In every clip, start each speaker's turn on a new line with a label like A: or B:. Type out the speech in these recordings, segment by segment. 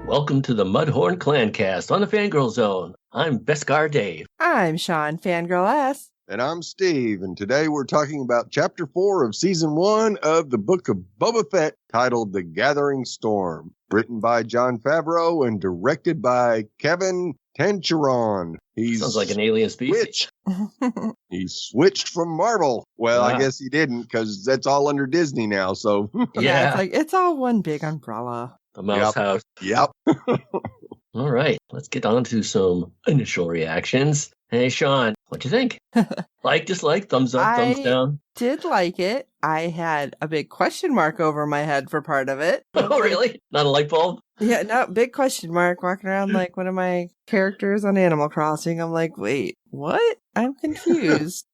A: Welcome to the Mudhorn Clancast on the Fangirl Zone. I'm Beskar Dave.
B: I'm Sean, Fangirl S.
C: And I'm Steve, and today we're talking about Chapter 4 of Season 1 of the Book of Boba Fett, titled The Gathering Storm, written by Jon Favreau and directed by Kevin Tancharoen.
A: Sounds like an alien species.
C: He switched from Marvel. Well, I guess he didn't, because that's all under Disney now, so.
B: Yeah, it's all one big umbrella.
A: The Mouse House.
C: Yep.
A: All right, let's get on to some initial reactions. Hey, Sean, what'd you think? Like, dislike, thumbs up, thumbs down?
B: Did like it. I had a big question mark over my head for part of it.
A: Oh, really? Not a light bulb?
B: Yeah, no, big question mark, walking around like one of my characters on Animal Crossing. I'm like, wait, what? I'm confused.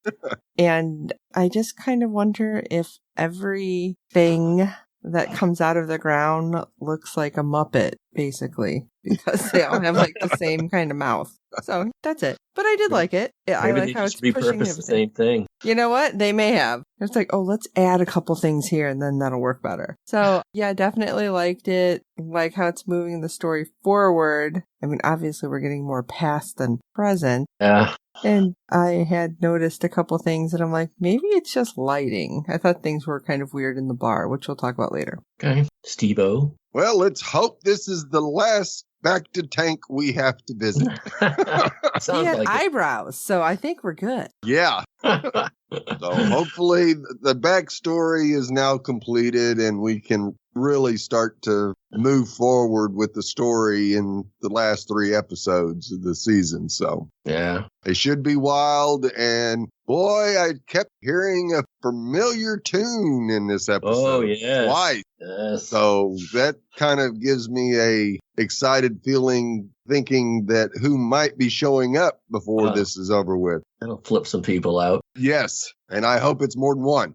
B: And I just kind of wonder if everything that comes out of the ground looks like a Muppet, basically, because they all have like the same kind of mouth. So that's it. But I did like it. Yeah,
A: Maybe
B: I like how it's
A: repurposed
B: pushing
A: the same thing.
B: You know what? They may have. It's like, oh, let's add a couple things here and then that'll work better. So yeah, definitely liked it. Like how it's moving the story forward. I mean, obviously we're getting more past than present.
A: Yeah.
B: And I had noticed a couple things that I'm like, maybe it's just lighting. I thought things were kind of weird in the bar, which we'll talk about later.
A: Okay. Steve-O.
C: Well, let's hope this is the last back to tank we have to visit.
B: He had eyebrows, so I think we're good.
C: Yeah. So hopefully the backstory is now completed and we can really start to move forward with the story in the last 3 episodes of the season. So
A: yeah,
C: they should be wild. And boy, I kept hearing a familiar tune in this episode.
A: Oh, yeah.
C: Twice.
A: Yes.
C: So that kind of gives me a excited feeling, thinking that who might be showing up before this is over with.
A: That'll flip some people out.
C: Yes. And I hope it's more than one.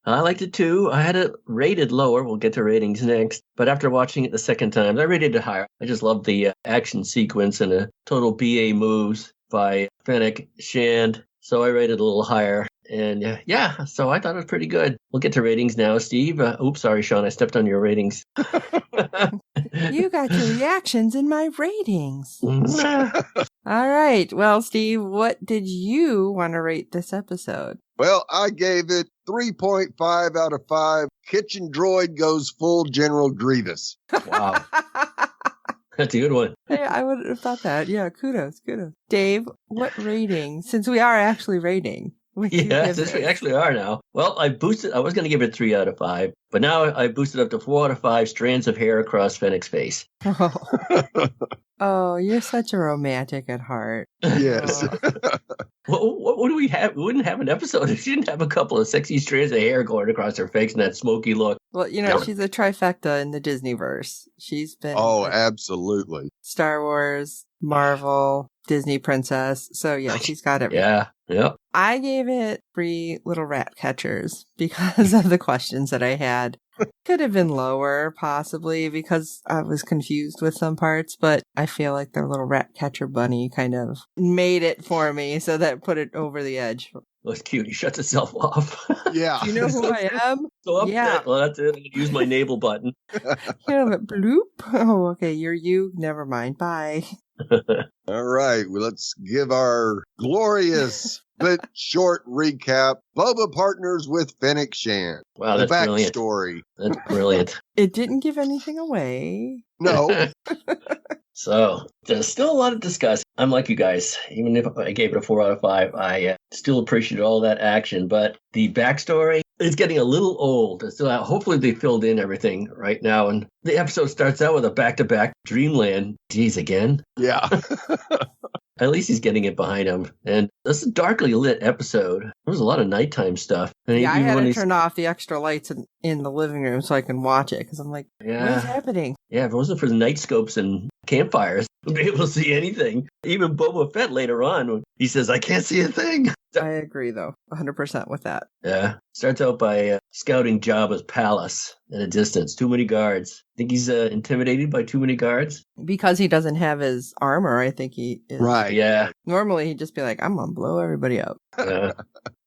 A: I liked it too. I had it rated lower. We'll get to ratings next. But after watching it the second time, I rated it higher. I just loved the action sequence and the total BA moves by Fennec Shand. So I rated a little higher. And yeah, so I thought it was pretty good. We'll get to ratings now, Steve. Oops, sorry, Sean. I stepped on your ratings.
B: You got your reactions in my ratings. All right. Well, Steve, what did you want to rate this episode?
C: Well, I gave it 3.5 out of 5. Kitchen droid goes full General Grievous.
A: Wow. That's a good one.
B: Hey, I would have thought that. Yeah, kudos. Dave, what rating? Since we are actually rating.
A: Yeah, since we actually are now. Well, I boosted. I was going to give it 3 out of 5, but now I boosted up to 4 out of 5 strands of hair across Fennec's face.
B: Oh, you're such a romantic at heart.
C: Yes.
A: What do we have? We wouldn't have an episode if she didn't have a couple of sexy strands of hair going across her face and that smoky look.
B: Well, you know, she's a trifecta in the Disneyverse. She's been...
C: Oh, absolutely.
B: Star Wars, Marvel, Disney princess. So yeah, she's got everything.
A: Yeah. Yep.
B: I gave it 3 little rat catchers because of the questions that I had. Could have been lower, possibly, because I was confused with some parts, but I feel like their little rat catcher bunny kind of made it for me, so that put it over the edge.
A: Well, it's cute. He shuts himself off.
C: Yeah.
B: Do you know who I am?
A: So upset. Well, that's it. I'm going to use my navel button.
B: Yeah, but bloop. Oh, okay. You're you. Never mind. Bye.
C: All right. Well, let's give our glorious but short recap. Boba partners with Fennec Shand.
A: Wow, that's brilliant.
C: Backstory.
A: That's brilliant.
B: It didn't give anything away.
C: No.
A: So there's still a lot to discuss. I'm like you guys. Even if I gave it a 4 out of 5, I still appreciate all that action. But the backstory is getting a little old. So hopefully they filled in everything right now. And the episode starts out with a back-to-back Dreamland. Geez, again?
C: Yeah.
A: At least he's getting it behind him. And this is a darkly lit episode. There was a lot of nighttime stuff. And
B: yeah, I had to turn off the extra lights in the living room so I can watch it. Because I'm like, what is happening?
A: Yeah, if it wasn't for the night scopes and campfires, be able to see anything. Even Boba Fett later on, he says, I can't see a thing.
B: I agree, though, 100% with that.
A: Yeah. Starts out by scouting Jabba's palace at a distance. Too many guards. Think he's intimidated by too many guards?
B: Because he doesn't have his armor, I think he is.
C: Right.
A: Yeah.
B: Normally, he'd just be like, I'm going to blow everybody up.
A: Yeah.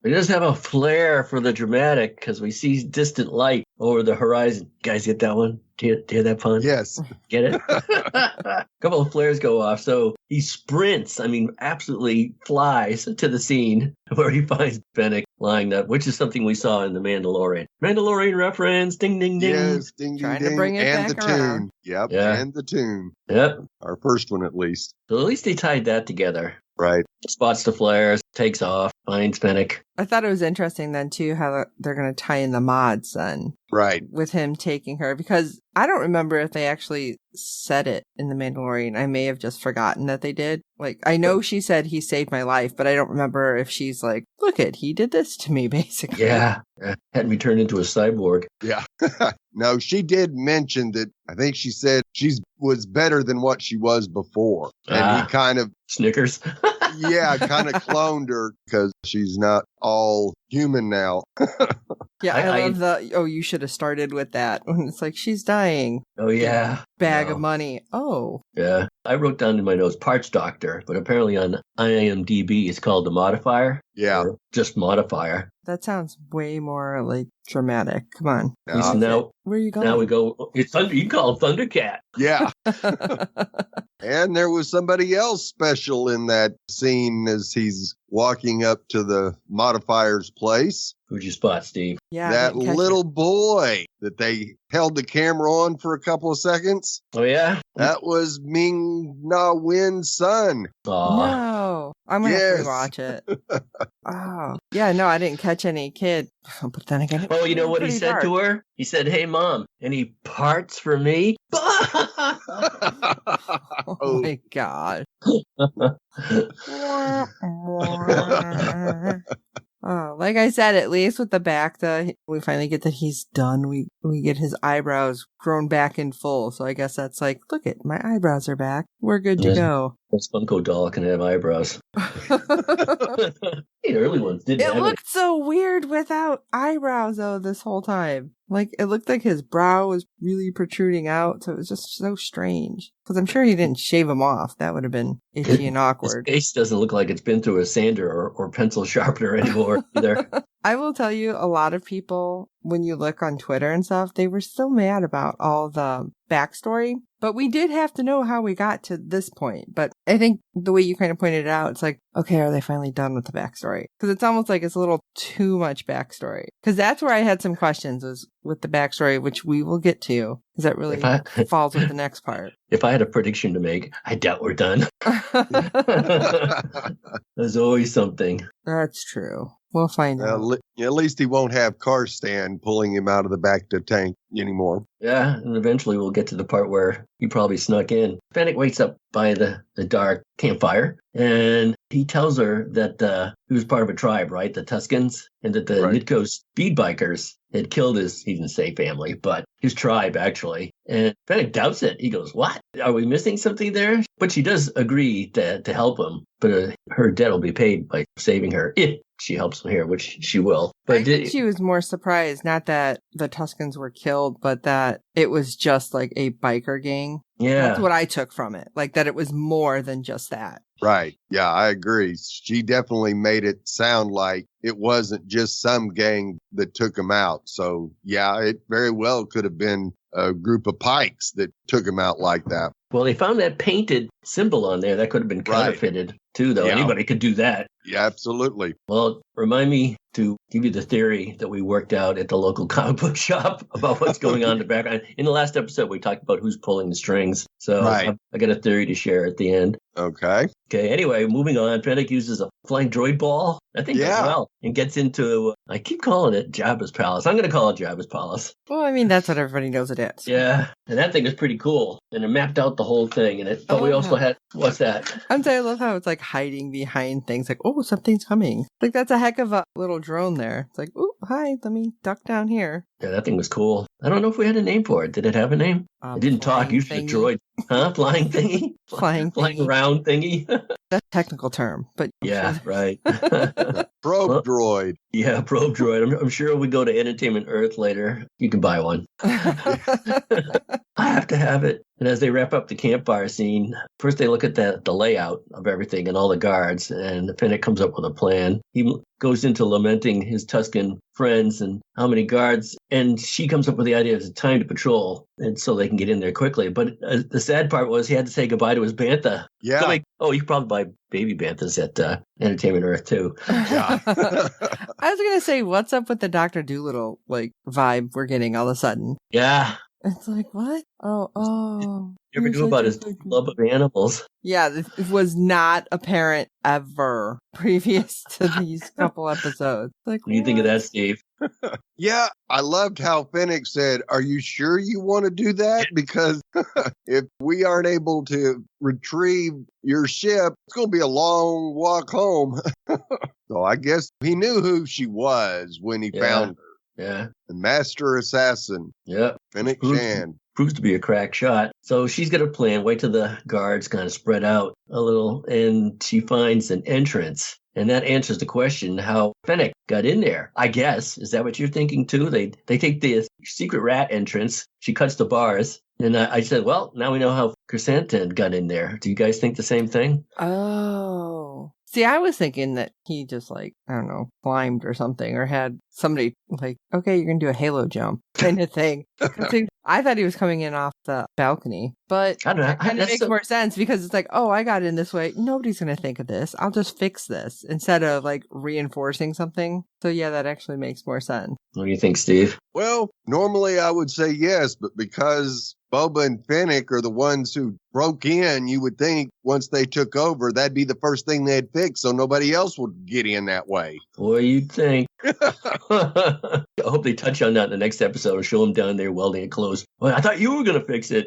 A: He does have a flair for the dramatic because we see distant light over the horizon. You guys get that one? Do you hear that pun?
C: Yes.
A: Get it? A couple of flares go off. So he sprints, absolutely flies to the scene where he finds Fennec lying up, which is something we saw in The Mandalorian. Mandalorian reference, ding, ding, ding.
C: Yes, ding, ding,
B: Trying
C: ding.
B: to bring it
C: and
B: back
C: the
B: around.
C: tune. Yep,
A: Yeah.
C: and the tune.
A: Yep.
C: Our first one, at least.
A: So at least they tied that together.
C: Right.
A: Spots the flares, takes off, finds Fennec.
B: I thought it was interesting then, too, how they're going to tie in the mods then.
C: Right.
B: With him taking her, because I don't remember if they actually said it in The Mandalorian. I may have just forgotten that they did. Like, I know she said he saved my life, but I don't remember if she's like, look it, he did this to me, basically.
A: Yeah. Had me turned into a cyborg.
C: Yeah. No, she did mention that. I think she said she was better than what she was before. And he kind of,
A: Snickers.
C: yeah, kind of cloned her because she's not all human now.
B: Yeah, I love the, you should have started with that. When it's like, she's dying.
A: Oh, yeah.
B: Bag of money. Oh.
A: Yeah. I wrote down in my notes parts doctor, but apparently on IMDb it's called the modifier.
C: Yeah.
A: Or just modifier.
B: That sounds way more like dramatic. Come on.
A: Now,
B: where are you going?
A: Now we go, it's Thunder, you can call it Thundercat.
C: Yeah. And there was somebody else special in that scene as he's walking up to the modifier's place.
A: Who'd you spot, Steve?
B: Yeah,
C: that little boy that they held the camera on for a couple of seconds.
A: Oh, yeah?
C: That was Ming Na Wen's son.
A: Aw.
B: No. I'm going to have to rewatch it. Oh. Yeah, no, I didn't catch any kid. But then again,
A: oh, you know what he said to her? He said, hey, Mom, any parts for me?
B: Oh, my God. Oh, like I said, at least with the back, we finally get that he's done. We get his eyebrows grown back in full. So I guess that's like, look it, my eyebrows are back. We're good to go.
A: This Funko doll can have eyebrows. The early ones didn't have
B: it. It looked so weird without eyebrows, though, this whole time. Like, it looked like his brow was really protruding out, so it was just so strange. Because I'm sure he didn't shave him off. That would have been itchy and awkward.
A: His face doesn't look like it's been through a sander or pencil sharpener anymore either.
B: I will tell you, a lot of people, when you look on Twitter and stuff, they were still mad about all the backstory. But we did have to know how we got to this point. But I think the way you kind of pointed it out, it's like, okay, are they finally done with the backstory? Because it's almost like it's a little too much backstory. Because that's where I had some questions, was with the backstory, which we will get to, because that really falls with the next part.
A: If I had a prediction to make, I doubt we're done. There's always something.
B: That's true. We'll find out.
C: At least he won't have Karstan pulling him out of the back of the tank anymore.
A: Yeah, and eventually we'll get to the part where he probably snuck in. Fennec wakes up by the dark campfire, and he tells her that he was part of a tribe, right? The Tuscans, and that the Nitko speed bikers had killed he didn't say family, but his tribe, actually. And Fennec doubts it. He goes, what? Are we missing something there? But she does agree to help him, but her debt will be paid by saving her if she helps him here, which she will. But
B: I think she was more surprised, not that the Tuscans were killed, but that it was just like a biker gang.
A: Yeah.
B: That's what I took from it. Like that it was more than just that.
C: Right. Yeah, I agree. She definitely made it sound like it wasn't just some gang that took him out. So, yeah, it very well could have been a group of pikes that took him out like that.
A: Well, they found that painted symbol on there. That could have been counterfeited, too, though. Yeah. Anybody could do that.
C: Yeah, absolutely.
A: Well, remind me to give you the theory that we worked out at the local comic book shop about what's going on in the background. In the last episode, we talked about who's pulling the strings. So I got a theory to share at the end.
C: Okay.
A: Anyway, moving on. Fennec uses a flying droid ball, I think, as well, and gets into, I keep calling it Jabba's Palace. I'm going to call it Jabba's Palace.
B: Well, I mean, that's what everybody knows it is.
A: Yeah, and that thing is pretty cool. And it mapped out the whole thing. And but we also had, what's that?
B: I love how it's like hiding behind things. Like, oh, something's coming. Like, that's a heck of a little drone there. It's like, oh, hi, let me duck down here.
A: Yeah, that thing was cool. I don't know if we had a name for it. Did it have a name? It didn't talk. Usually a droid. Huh? Flying thingy?
B: flying
A: round thingy.
B: That's a technical term, but
A: yeah, right.
C: Probe droid.
A: Yeah, probe droid. I'm sure we go to Entertainment Earth later. You can buy one. I have to have it. And as they wrap up the campfire scene, first they look at the layout of everything and all the guards, and Fennec comes up with a plan. He goes into lamenting his Tusken friends and how many guards, and she comes up with the idea of time to patrol, and so they can get in there quickly. But the sad part was he had to say goodbye to his bantha.
C: Yeah.
A: So you could probably buy baby banthas at Entertainment Earth too.
C: Yeah.
B: I was gonna say, what's up with the Dr. Dolittle vibe we're getting all of a sudden?
A: Yeah.
B: It's like, what? Oh.
A: You ever knew about his love of animals?
B: Yeah, it was not apparent ever previous to these couple episodes. Like,
A: What do you think of that, Steve?
C: Yeah, I loved how Fennec said, "Are you sure you want to do that? Because if we aren't able to retrieve your ship, it's going to be a long walk home." So I guess he knew who she was when he found her.
A: Yeah.
C: The master assassin.
A: Yeah.
C: Fennec Shand.
A: Proves to be a crack shot. So she's got a plan. Wait till the guards kind of spread out a little, and she finds an entrance. And that answers the question how Fennec got in there, I guess. Is that what you're thinking, too? They take the secret rat entrance. She cuts the bars. And I said, well, now we know how Chrysanthemum got in there. Do you guys think the same thing?
B: Oh. See, I was thinking that he just I don't know, climbed or something, or had somebody okay, you're going to do a halo jump kind of thing. I thought he was coming in off the balcony, but
A: I don't know.
B: It kind of makes more sense because it's I got in this way. Nobody's going to think of this. I'll just fix this instead of reinforcing something. So yeah, that actually makes more sense.
A: What do you think, Steve?
C: Well, normally I would say yes, but because Boba and Fennec are the ones who broke in, you would think once they took over, that'd be the first thing they'd fix so nobody else would get in that way.
A: What do you think? I hope they touch on that in the next episode and show them down there welding it closed. Well, I thought you were going to fix it.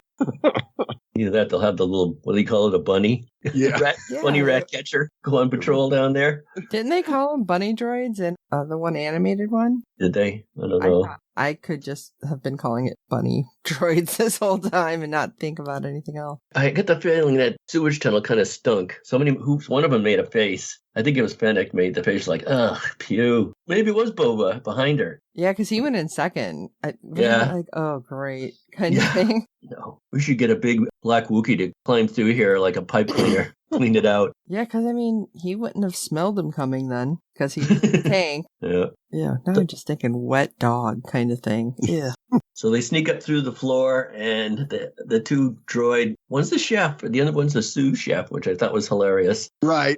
A: Either that, they'll have the little, what do you call it, a bunny?
C: Yeah.
A: Bunny rat catcher go on patrol down there.
B: Didn't they call them bunny droids in the one animated one?
A: Did they? I don't know.
B: I could just have been calling it bunny droids this whole time and not think about anything else.
A: I get the feeling that sewage tunnel kind of stunk. One of them made a face. I think it was Fennec made the face ugh, pew. Maybe it was Boba behind her.
B: Yeah, because he went in second. Oh, great, kind of thing.
A: No, we should get a big black Wookiee to climb through here like a pipe cleaner, clean it out.
B: Yeah, because he wouldn't have smelled him coming then, because he's a tank.
A: Yeah.
B: Yeah, now I'm just thinking wet dog kind of thing. Yeah.
A: So they sneak up through the floor, and the two droid, one's the chef, the other one's the sous chef, which I thought was hilarious.
C: Right.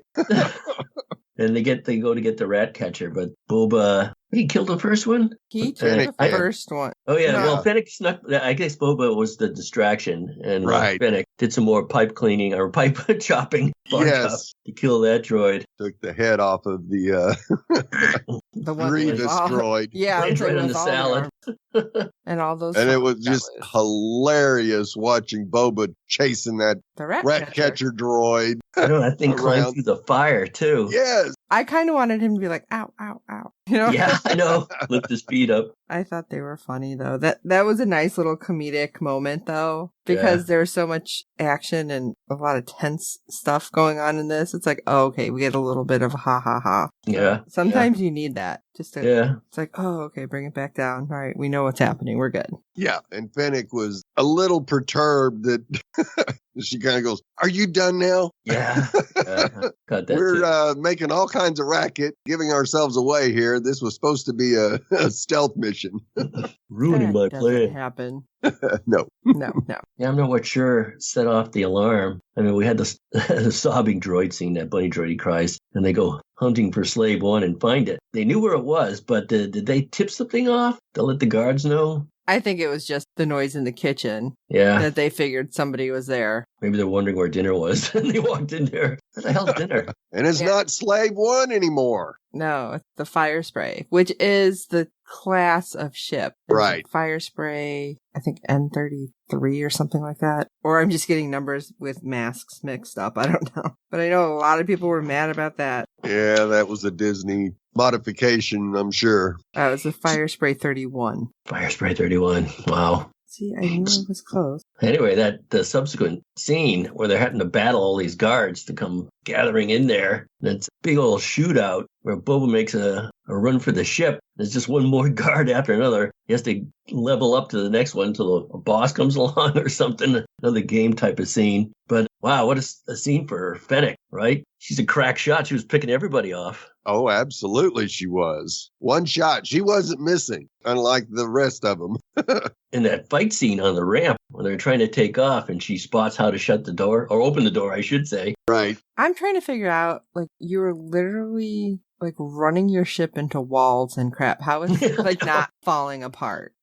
A: And they go to get the rat catcher, but Boba, he killed the first one?
B: He took the first one.
A: Oh, yeah. No. Well, Fennec snuck, I guess Boba was the distraction, and Fennec did some more pipe cleaning or pipe chopping to kill that droid.
C: Took the head off of the Grievous droid.
B: Yeah,
A: right on the salad.
B: And all those.
C: And it was just hilarious watching Boba chasing that rat catcher droid.
A: I know, that thing climbed through the fire, too.
C: Yes.
B: I kind of wanted him to be like, ow, ow, ow. You know?
A: Yeah, I know. Lift his feet up.
B: I thought they were funny, though. That was a nice little comedic moment, though, because there's so much action and a lot of tense stuff going on in this. It's okay, we get a little bit of a ha ha ha.
A: Yeah.
B: Sometimes you need that. Just to, it's okay, bring it back down. All right, we know what's happening. We're good.
C: Yeah, and Fennec was a little perturbed that she kind of goes, "Are you done now?"
A: Yeah. Got that.
C: We're making all kinds of racket, giving ourselves away here. This was supposed to be a stealth mission.
A: Ruining my plan.
B: Doesn't happen.
C: No.
A: Yeah, I'm not quite sure set off the alarm. We had the sobbing droid scene, that bunny droid, he cries, and they go hunting for Slave One and find it. They knew where it was, but did they tip something off to let the guards know?
B: I think it was just the noise in the kitchen.
A: Yeah.
B: That they figured somebody was there.
A: Maybe they're wondering where dinner was, and they walked in there. What the hell's dinner?
C: And it's not Slave One anymore.
B: No, it's the Fire Spray, which is the class of ship.
C: Right.
B: Fire Spray, I think N33 or something like that. Or I'm just getting numbers with masks mixed up. I don't know. But I know a lot of people were mad about that.
C: Yeah, that was a Disney modification, I'm sure.
B: It was the Fire Spray 31.
A: Fire Spray 31. Wow.
B: See, I knew it was close.
A: Anyway, the subsequent scene where they're having to battle all these guards to come gathering in there, and it's a big old shootout where Boba makes a run for the ship. There's just one more guard after another. He has to level up to the next one until a boss comes along or something. Another game type of scene. But wow, what a scene for Fennec, right? She's a crack shot. She was picking everybody off.
C: Oh, absolutely she was. One shot. She wasn't missing, unlike the rest of them.
A: In that fight scene on the ramp when they're trying to take off and she spots how to shut the door, or open the door, I should say.
C: Right.
B: I'm trying to figure out, like, you were literally, like, running your ship into walls and crap. How is it, like, not falling apart?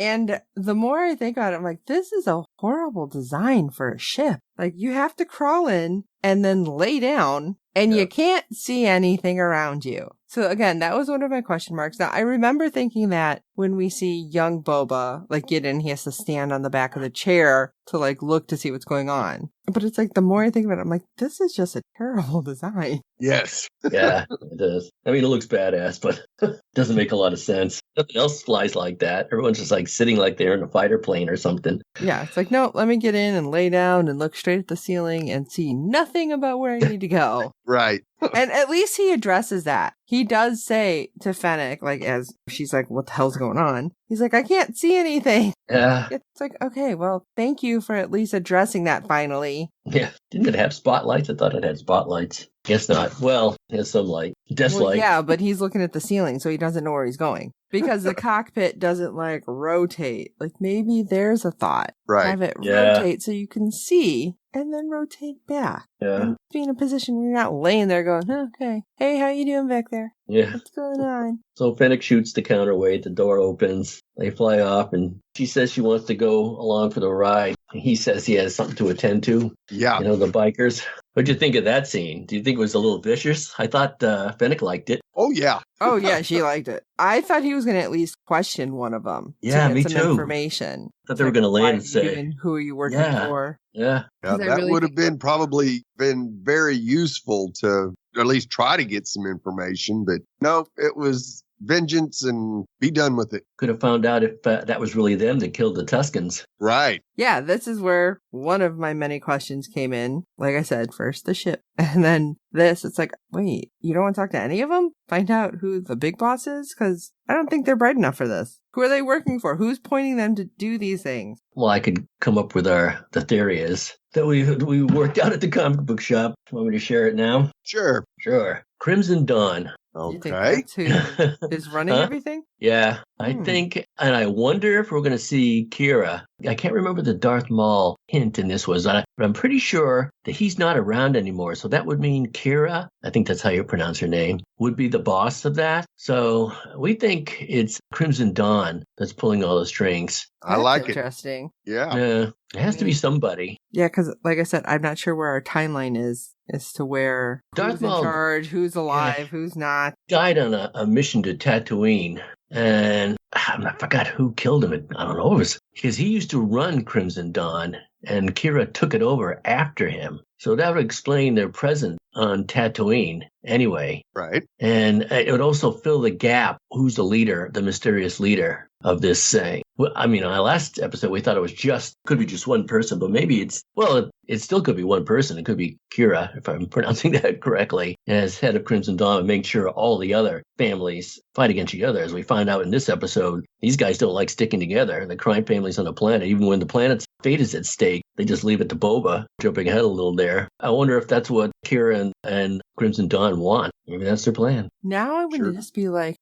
B: And the more I think about it, I'm like, this is a horrible design for a ship. Like, you have to crawl in and then lay down, and you can't see anything around you. So again, that was one of my question marks. Now, I remember thinking that when we see young Boba, like, get in, he has to stand on the back of the chair to, like, look to see what's going on. But it's like, the more I think about it, I'm like, this is just a terrible design.
C: Yes.
A: Yeah, it does. I mean, it looks badass, but doesn't make a lot of sense. Nothing else flies like that. Everyone's just like sitting like they're in a fighter plane or something.
B: Yeah, it's like, no, let me get in and lay down and look straight at the ceiling and see nothing about where I need to go.
C: Right.
B: And at least he addresses that. He does say to Fennec, like, as she's like, what the hell's going on? He's like, I can't see anything.
A: Yeah.
B: It's like, okay, well, thank you for at least addressing that finally.
A: Yeah. Didn't it have spotlights? I thought it had spotlights. Guess not. Well, it has some light. Desk light.
B: Yeah, but he's looking at the ceiling, so he doesn't know where he's going. Because the cockpit doesn't, like, rotate. Like, maybe there's a thought.
C: Right.
B: Have it rotate so you can see, and then rotate back.
A: Yeah.
B: And be in a position where you're not laying there going, oh, okay, hey, how you doing back there?
A: Yeah.
B: What's going on?
A: So Fennec shoots the counterweight. The door opens. They fly off, and she says she wants to go along for the ride. He says he has something to attend to.
C: Yeah.
A: You know, the bikers. What'd you think of that scene? Do you think it was a little vicious? I thought Fennec liked it.
C: Oh, yeah.
B: Oh, yeah, she liked it. I thought he was going to at least question one of them.
A: Yeah,
B: to
A: me
B: get some
A: too.
B: information.
A: Thought they were going to land and say,
B: and who are you working for?
A: Yeah.
C: Now, that would have been probably been very useful to at least try to get some information. But no, it was vengeance and be done with it.
A: Could have found out if that was really them that killed the Tuscans.
C: Right.
B: Yeah, this is where one of my many questions came in. Like I said, first the ship, and then this. It's like, wait, you don't want to talk to any of them? Find out who the big boss is? Because I don't think they're bright enough for this. Who are they working for? Who's pointing them to do these things?
A: Well, I could come up with the theory is that we worked out at the comic book shop. Want me to share it now?
C: Sure.
A: Sure. Crimson Dawn.
B: You think
C: Okay.
B: that's who is running everything?
A: Yeah, I think, and I wonder if we're going to see Kira. I can't remember the Darth Maul hint in this was, but I'm pretty sure that he's not around anymore. So that would mean Kira, I think that's how you pronounce her name, would be the boss of that. So we think it's Crimson Dawn that's pulling all the strings.
C: I like it.
B: Interesting.
C: Yeah.
A: Yeah, it has to be somebody.
B: Yeah, because like I said, I'm not sure where our timeline is as to where
A: Darth
B: who's in
A: Maul,
B: charge, who's alive, who's not.
A: died on a mission to Tatooine. And I forgot who killed him. I don't know. It was because he used to run Crimson Dawn and Kira took it over after him. So that would explain their presence on Tatooine anyway.
C: Right.
A: And it would also fill the gap. Who's the leader, the mysterious leader of this thing? Well, I mean, on our last episode, we thought it could be just one person, but maybe it still could be one person. It could be Kira, if I'm pronouncing that correctly, as head of Crimson Dawn and make sure all the other families fight against each other. As we find out in this episode, these guys don't like sticking together. The crime families on the planet, even when the planet's fate is at stake, they just leave it to Boba. Jumping ahead a little there. I wonder if that's what Kira and Crimson Dawn want. Maybe that's their plan.
B: Now I would
C: Sure.
B: just be like,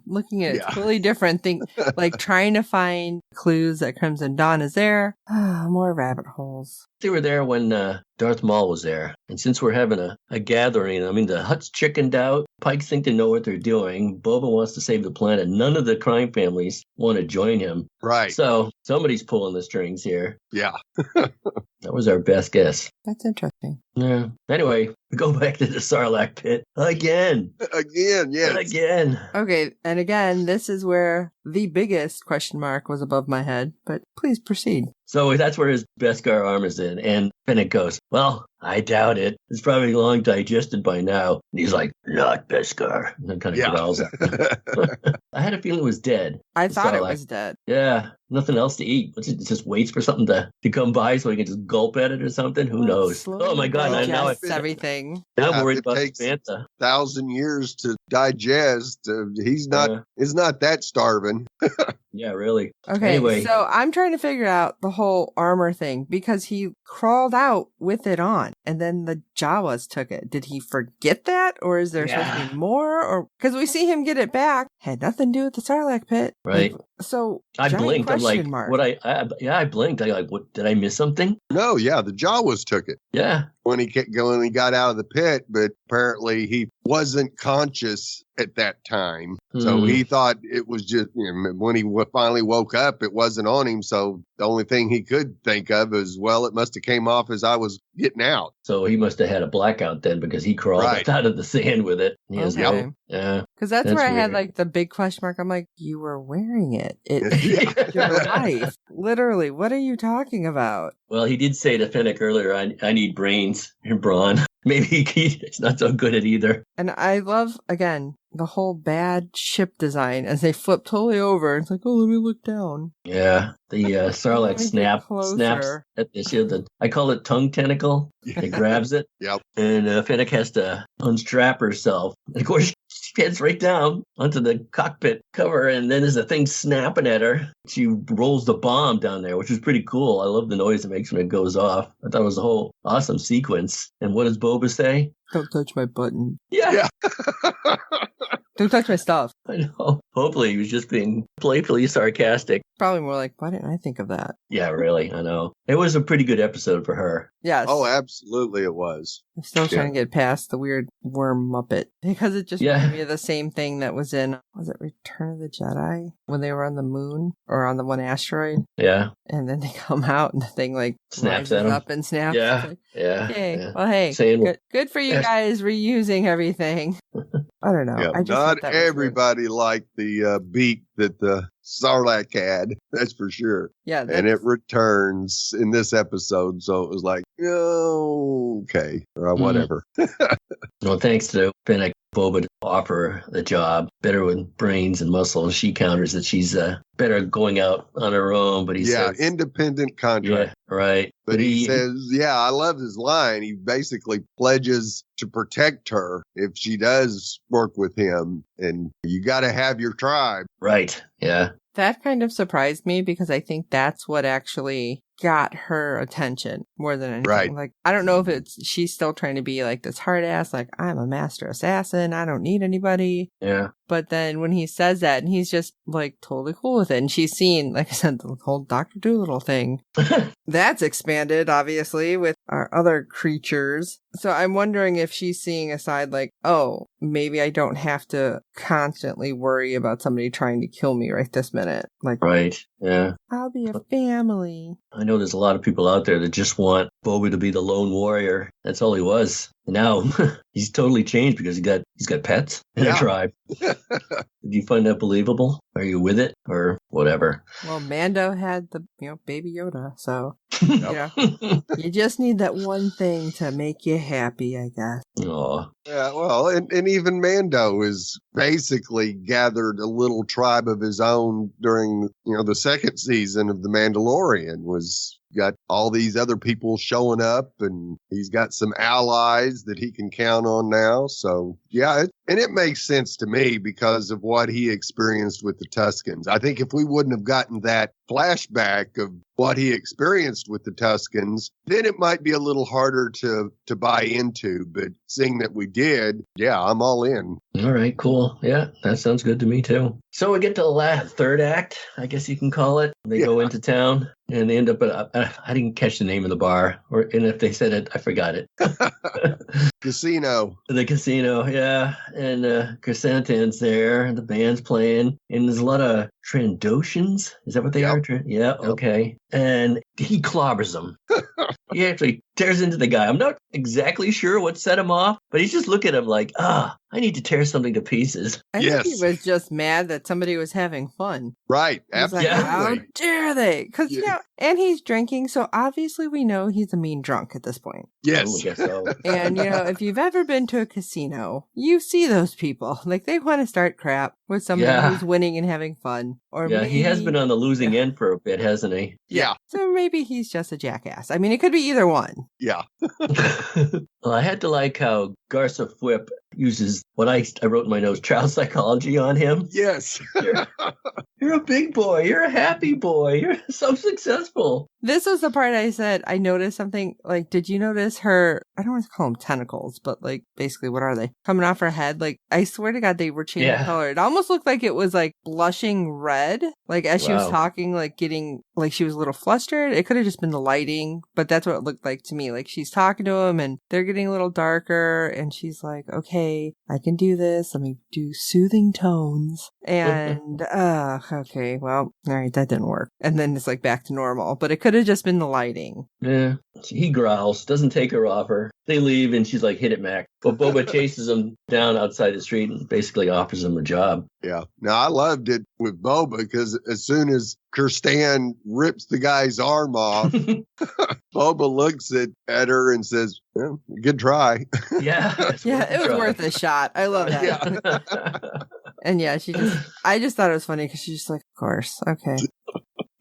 B: looking at it totally different thing, like trying to find clues that Crimson Dawn is there. More rabbit holes.
A: They were there when Darth Maul was there. And since we're having a gathering, I mean, the Hutt's chickened out. Pikes think they know what they're doing. Boba wants to save the planet. None of the crime families want to join him.
C: Right.
A: So somebody's pulling the strings here.
C: Yeah.
A: That was our best guess.
B: That's interesting.
A: Yeah. Anyway, we go back to the Sarlacc pit again.
C: Again, yes.
A: Again.
B: Okay, and again, this is where the biggest question mark was above my head, but please proceed.
A: So that's where his Beskar armor's in. And Fennec goes, well, I doubt it. It's probably long digested by now. And he's like, not Beskar. And then kind of growls at me. I had a feeling it was dead.
B: I thought it
A: Sarlacc.
B: was dead.
A: Yeah, nothing else to eat. It just waits for something to come by so he can just gulp at it or something. Who knows?
B: Slowly
A: Oh my God! Now
B: digests everything.
A: I'm worried
C: it
A: about
C: takes
A: Bantha.
C: 1,000 years to digest. He's not that starving.
A: Yeah, really.
B: Okay,
A: Anyway.
B: so I'm trying to figure out the whole armor thing because he crawled out with it on and then the Jawas took it. Did he forget that or is there supposed to be more? Or because we see him get it back, had nothing to do with the Sarlacc pit.
A: Right.
B: So
A: I blinked. I'm like,
B: mark.
A: what? I blinked. I like, what? Did I miss something?
C: No, yeah, the Jawas took it.
A: Yeah.
C: When he got out of the pit, but apparently he wasn't conscious at that time. So he thought it was just, when he finally woke up, it wasn't on him. So the only thing he could think of is, well, it must have came off as I was getting out.
A: So he must have had a blackout then because he crawled out of the sand with it. He has
B: Okay.
A: Yeah.
B: Because that's where I had
A: weird.
B: like the big question mark. I'm like, you were wearing it. It's your life. Literally, what are you talking about?
A: Well, he did say to Fennec earlier, I need brains and brawn. Maybe he's not so good at either.
B: And I love, again, the whole bad ship design as they flip totally over. It's like, oh, let me look down.
A: Yeah. The Sarlacc
B: Let me get
A: snaps
B: closer.
A: at the I call it tongue tentacle. It grabs it.
C: Yep.
A: And Fennec has to unstrap herself. And of course, she heads right down onto the cockpit cover. And then there's a thing snapping at her. She rolls the bomb down there, which is pretty cool. I love the noise it makes when it goes off. I thought it was a whole awesome sequence. And what does Boba say?
B: Don't touch my button.
A: Yeah.
B: Don't touch my stuff.
A: I know. Hopefully he was just being playfully sarcastic.
B: Probably more like, why didn't I think of that?
A: Yeah, really. I know. It was a pretty good episode for her.
B: Yes.
C: Oh, absolutely it was.
B: I'm still trying to get past the weird worm Muppet because it just reminded me of the same thing that was in, was it Return of the Jedi? When they were on the moon or on the one asteroid?
A: Yeah.
B: And then they come out and the thing like
A: Snaps
B: rises
A: at 'em.
B: up and snaps.
A: Yeah.
B: It's like,
A: Yeah.
B: okay.
A: Yeah.
B: Well, hey,
A: Saying-
B: good for you guys reusing everything. I don't know.
C: Yeah,
B: I just
C: not
B: thought that was weird.
C: everybody liked the beak that the Sarlacc had. That's for sure.
B: Yeah.
C: And it returns in this episode. So it was like, okay, or whatever.
A: Well, thanks to Fennec, Boba to offer the job better with brains and muscle. She counters that she's better going out on her own. But he says,
C: independent contract.
A: Yeah, right.
C: But he says, I love his line. He basically pledges to protect her if she does work with him. And you got to have your tribe.
A: Right. Yeah.
B: That kind of surprised me because I think that's what actually got her attention more than anything.
C: Right.
B: Like, I don't know if she's still trying to be like this hard ass, like, I'm a master assassin. I don't need anybody.
A: Yeah.
B: But then when he says that and he's just like totally cool with it and she's seen, like I said, the whole Dr. Dolittle thing. That's expanded, obviously, with our other creatures. So I'm wondering if she's seeing a side like, oh, maybe I don't have to constantly worry about somebody trying to kill me right this minute. Like,
A: Right. Yeah.
B: I'll be a family.
A: I know there's a lot of people out there that just want Boba to be the lone warrior. That's all he was. And now he's totally changed because he's got pets and a tribe. Did you find that believable? Are you with it or whatever?
B: Well, Mando had the, baby Yoda, so, you just need that one thing to make you happy, I guess.
A: Aw.
C: Yeah, well, and even Mando is basically gathered a little tribe of his own during, the second season of The Mandalorian. Was got all these other people showing up, and he's got some allies that he can count on now. So, yeah, and it makes sense to me because of what he experienced with the Tuscans. I think if we wouldn't have gotten that flashback of what he experienced with the Tuscans, then it might be a little harder to buy into. But seeing that we did, I'm all in.
A: All right, cool. Yeah, that sounds good to me too. So we get to the third act, I guess you can call it. They go into town and they end up at I didn't catch the name of the bar, and if they said it, I forgot it.
C: Casino.
A: The casino, yeah. And Chrysanthemum's there, and the band's playing, and there's a lot of Trandoshans. Is that what they are? Yeah, okay. And he clobbers them. He actually tears into the guy. I'm not exactly sure what set him off, but he's just looking at him like, I need to tear something to pieces.
B: I think he was just mad that somebody was having fun.
C: Right.
B: He's
C: Absolutely.
B: like, how dare they? Because, and he's drinking, so obviously we know he's a mean drunk at this point.
C: Yes.
A: I guess so.
B: And, if you've ever been to a casino, you see those people. Like, they want to start crap with somebody who's winning and having fun. Or maybe,
A: he has been on the losing end for a bit, hasn't he?
C: Yeah.
B: So maybe he's just a jackass. I mean, it could be either one.
C: Yeah.
A: Well, I had to like how Garza Fwip uses what I wrote in my notes, child psychology on him.
C: Yes.
A: You're a big boy. You're a happy boy. You're so successful.
B: This was the part I said I noticed something. Like, did you notice her? I don't want to call them tentacles, but like basically, what are they coming off her head? Like, I swear to God, they were changing color. It almost looked like it was like blushing red. Like as she was talking, like getting like she was a little flustered. It could have just been the lighting, but that's what it looked like to me. Like she's talking to him, and they're getting a little darker, and she's like, "Okay, I can do this. Let me do soothing tones." And okay, well, all right, that didn't work. And then it's like back to normal, but it could have just been the lighting.
A: Yeah, he growls, doesn't take her off her. They leave, and she's like, "Hit it, Mac." But Boba chases him down outside the street and basically offers him a job.
C: Yeah. Now, I loved it with Boba because as soon as Kirstan rips the guy's arm off, Boba looks at her and says, well, good try.
A: Yeah.
B: It was worth a shot. I love that.
C: Yeah.
B: And I just thought it was funny because she's just like, of course. Okay.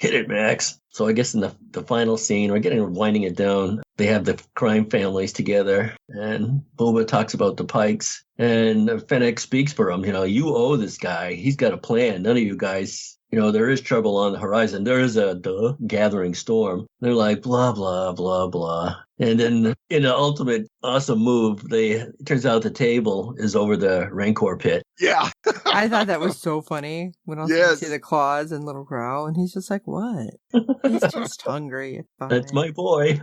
A: Hit it, Max. So I guess in the final scene, we're winding it down. They have the crime families together, and Boba talks about the Pikes, and Fennec speaks for him. You owe this guy. He's got a plan. None of you guys, there is trouble on the horizon. There is a gathering storm. They're like, blah, blah, blah, blah. And then in an ultimate awesome move, it turns out the table is over the Rancor pit.
C: Yeah.
B: I thought that was so funny when I you see the claws and little growl, and he's just like, what? He's just hungry. It's fine.
A: That's my boy.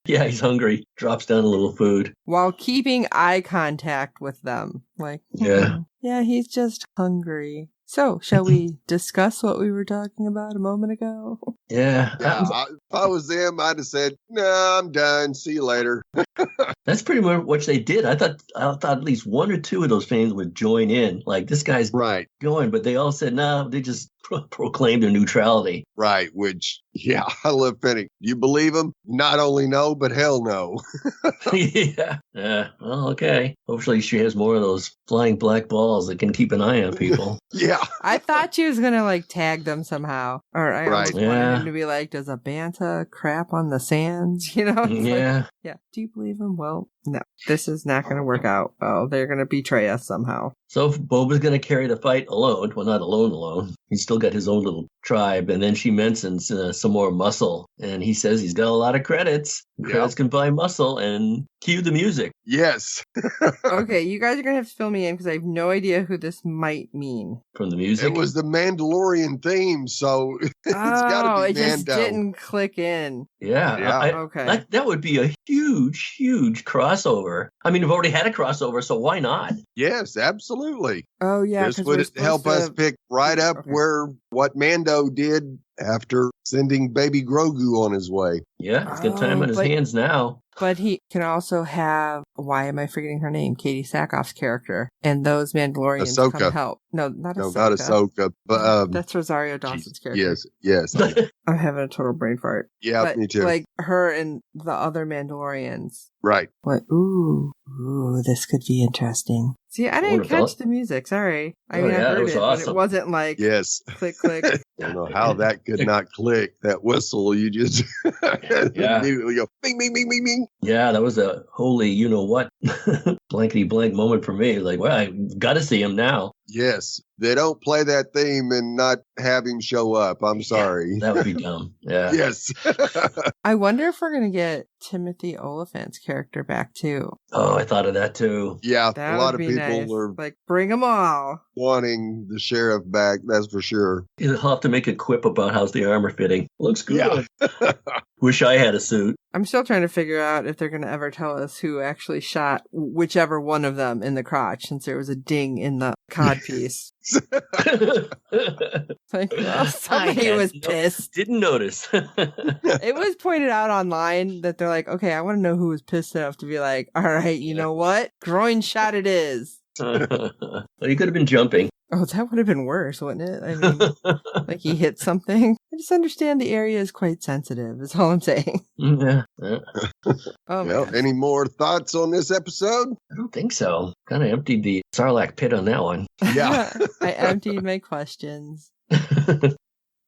A: Yeah, he's hungry. Drops down a little food.
B: While keeping eye contact with them. Like, yeah, he's just hungry. So, shall we discuss what we were talking about a moment ago?
A: Yeah.
C: If I was them, I'd have said, no, I'm done. See you later.
A: That's pretty much what they did. I thought at least one or two of those fans would join in. Like, this guy's going, but they all said, no, they just proclaimed their neutrality.
C: Right, which, I love Fennec. You believe him? Not only no, but hell no.
A: Yeah. Well, okay. Hopefully she has more of those flying black balls that can keep an eye on people.
C: Yeah.
B: I thought she was going to, like, tag them somehow. Or I almost wanted him to be like, does a banta crap on the sands? Yeah. Like, do you believe him? Well, no. This is not going to work out. Oh, they're going to betray us somehow.
A: So Boba's going to carry the fight alone. Well, not alone. He's still got his own little tribe. And then she mentions some more muscle. And he says he's got a lot of credits. Credits can buy muscle. And cue the music.
C: Yes.
B: Okay, you guys are going to have to fill me in because I have no idea who this might mean.
A: From the music?
C: It was the Mandalorian theme, so it's got to be Mando.
B: It just didn't click in.
A: Yeah.
B: Okay.
A: That would be a huge, huge crossover. I mean, we've already had a crossover, so why not?
C: Yes, absolutely.
B: Oh, yeah.
C: This would help us pick right up where what Mando did after sending baby Grogu on his way.
A: Yeah, he's got time on his hands now.
B: But he can also have, why am I forgetting her name? Katie Sackhoff's character. And those Mandalorians come help. No, not
C: Ahsoka. But,
B: that's Rosario Dawson's character.
C: Yes.
B: I'm having a total brain fart.
C: Yeah,
B: but,
C: me too.
B: Like her and the other Mandalorians.
C: Right.
B: Like, ooh, this could be interesting. See, I didn't catch the music. Sorry. I heard it, awesome. But it wasn't like click, click.
C: I don't know how that could not click. That whistle, you just immediately go, bing, bing, bing, bing, bing.
A: Yeah, that was a holy, you-know-what, blankety-blank moment for me. Like, well, I've got to see him now.
C: Yes. They don't play that theme and not have him show up. I'm sorry.
A: That would be dumb. Yeah.
C: Yes.
B: I wonder if we're going to get Timothy Oliphant's character back, too.
A: Oh, I thought of that, too.
C: Yeah.
B: That
C: a lot of
B: people
C: nice. Are
B: like, bring them all.
C: Wanting the sheriff back, that's for sure.
A: He'll have to make a quip about how's the armor fitting. Looks good.
C: Yeah.
A: Wish I had a suit.
B: I'm still trying to figure out if they're going to ever tell us who actually shot whichever one of them in the crotch, since there was a ding in the cod piece. Like, well, somebody was pissed.
A: Didn't notice.
B: It was pointed out online that they're like, okay, I want to know who was pissed enough to be like, all right, you know what? Groin shot it is.
A: Well, he could have been jumping.
B: Oh, that would have been worse, wouldn't it? I mean, like he hit something. I just understand the area is quite sensitive, is all I'm saying.
A: Yeah.
B: Oh,
C: well, any more thoughts on this episode?
A: I don't think so. Kind of emptied the Sarlacc pit on that one.
C: Yeah.
B: I emptied my questions.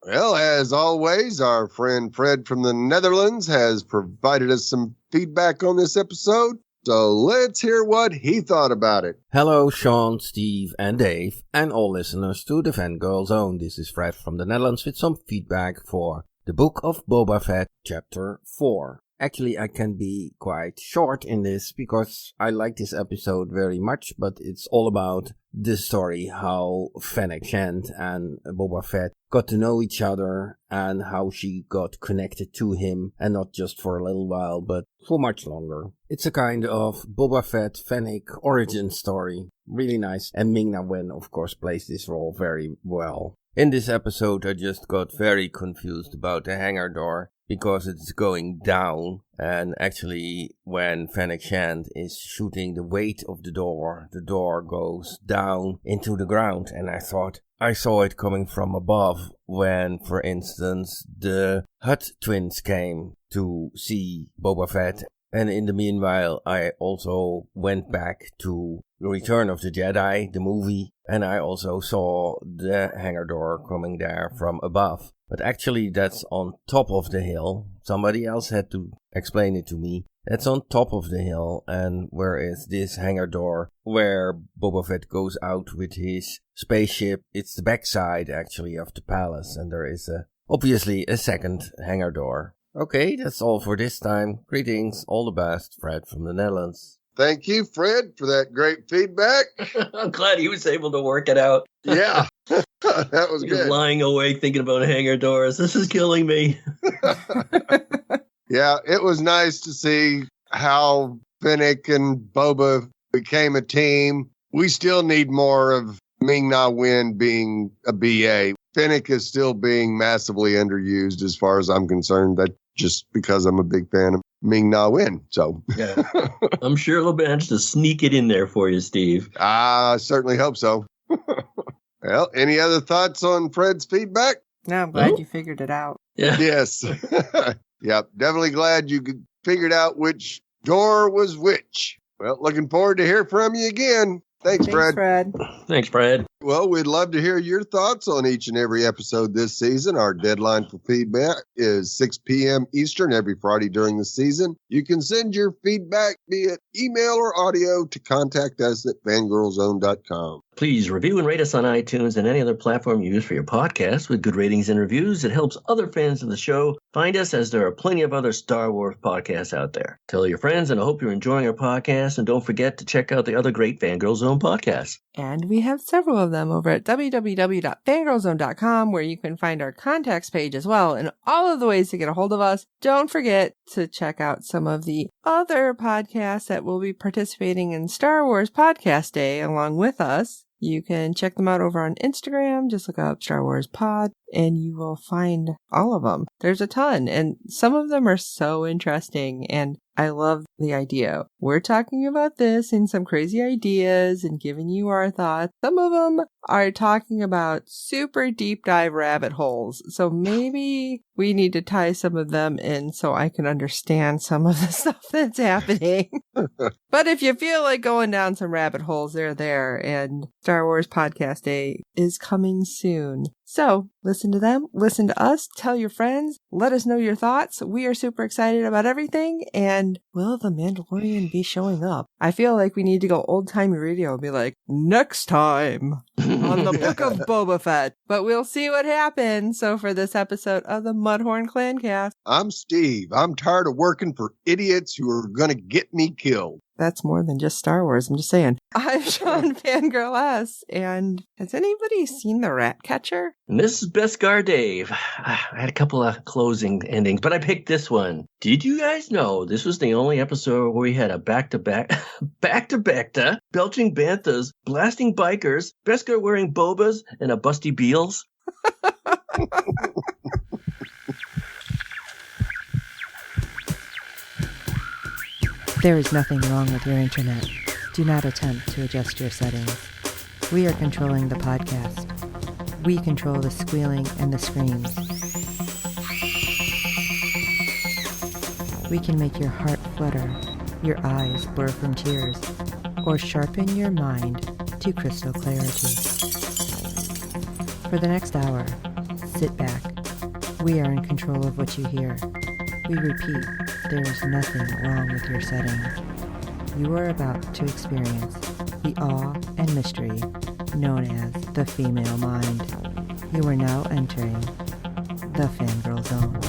C: Well, as always, our friend Fred from the Netherlands has provided us some feedback on this episode. So let's hear what he thought about it.
D: Hello, Sean, Steve, and Dave, and all listeners to the Fangirl Zone. This is Fred from the Netherlands with some feedback for the Book of Boba Fett, Chapter 4. Actually, I can be quite short in this because I like this episode very much, but it's all about the story, how Fennec Shand and Boba Fett got to know each other and how she got connected to him, and not just for a little while, but for much longer. It's a kind of Boba Fett Fennec origin story. Really nice. And Ming-Na Wen, of course, plays this role very well. In this episode, I just got very confused about the hangar door, because it's going down, and actually when Fennec Shand is shooting the weight of the door goes down into the ground, and I thought I saw it coming from above when, for instance, the Hutt twins came to see Boba Fett. And in the meanwhile, I also went back to Return of the Jedi, the movie, and I also saw the hangar door coming there from above. But actually, that's on top of the hill. Somebody else had to explain it to me. That's on top of the hill, and where is this hangar door where Boba Fett goes out with his spaceship? It's the backside, actually, of the palace, and there is obviously a second hangar door. Okay, that's all for this time. Greetings, all the best, Fred from the Netherlands.
C: Thank you, Fred, for that great feedback.
A: I'm glad he was able to work it out.
C: Yeah, that was good.
A: Lying awake thinking about hangar doors. This is killing me.
C: Yeah, it was nice to see how Fennec and Boba became a team. We still need more of Ming-Na Wen being a BA. Fennec is still being massively underused as far as I'm concerned. That just because I'm a big fan of Ming-Na Wen. So
A: yeah, I'm sure they'll manage to sneak it in there for you, Steve.
C: I certainly hope so. Well, any other thoughts on Fred's feedback?
B: No, I'm glad you figured it out.
A: Yeah.
C: Yes. Yep. Definitely glad you figured out which door was which. Well, looking forward to hear from you again. Thanks, Fred.
A: Thanks, Fred.
C: Well, we'd love to hear your thoughts on each and every episode this season. Our deadline for feedback is 6 p.m. Eastern every Friday during the season. You can send your feedback via email or audio to contact us at fangirlzone.com.
A: Please review and rate us on iTunes and any other platform you use for your podcast with good ratings and reviews. It helps other fans of the show find us, as there are plenty of other Star Wars podcasts out there. Tell your friends, and I hope you're enjoying our podcast. And don't forget to check out the other great Fangirl Zone podcasts.
B: And we have several of them over at www.fangirlzone.com, where you can find our contacts page as well, and all of the ways to get a hold of us. Don't forget to check out some of the other podcasts that will be participating in Star Wars Podcast Day along with us. You can check them out over on Instagram. Just look up Star Wars Pod and you will find all of them. There's a ton, and some of them are so interesting, and I love the idea. We're talking about this and some crazy ideas and giving you our thoughts. Some of them are talking about super deep dive rabbit holes. So maybe we need to tie some of them in so I can understand some of the stuff that's happening. But if you feel like going down some rabbit holes, they're there, and Star Wars Podcast Day is coming soon. So listen to them, listen to us, tell your friends, let us know your thoughts. We are super excited about everything. And will the Mandalorian be showing up? I feel like we need to go old-timey radio and be like, next time on the Book of Boba Fett. But we'll see what happens. So for this episode of the Mudhorn Clancast,
C: I'm Steve. I'm tired of working for idiots who are going to get me killed.
B: that's more than just Star Wars. I'm just saying. I'm Sean Fangirl S. And has anybody seen The Ratcatcher?
A: And this is Beskar Dave. I had a couple of closing endings, but I picked this one. Did you guys know this was the only episode where we had a back-to-back, belching banthas, blasting bikers, Beskar wearing bobas, and a busty Beals?
E: There is nothing wrong with your internet. Do not attempt to adjust your settings. We are controlling the podcast. We control the squealing and the screams. We can make your heart flutter, your eyes blur from tears, or sharpen your mind to crystal clarity. For the next hour, sit back. We are in control of what you hear. We repeat, there is nothing wrong with your settings. You are about to experience the awe and mystery known as the female mind. You are now entering the Fangirl Zone.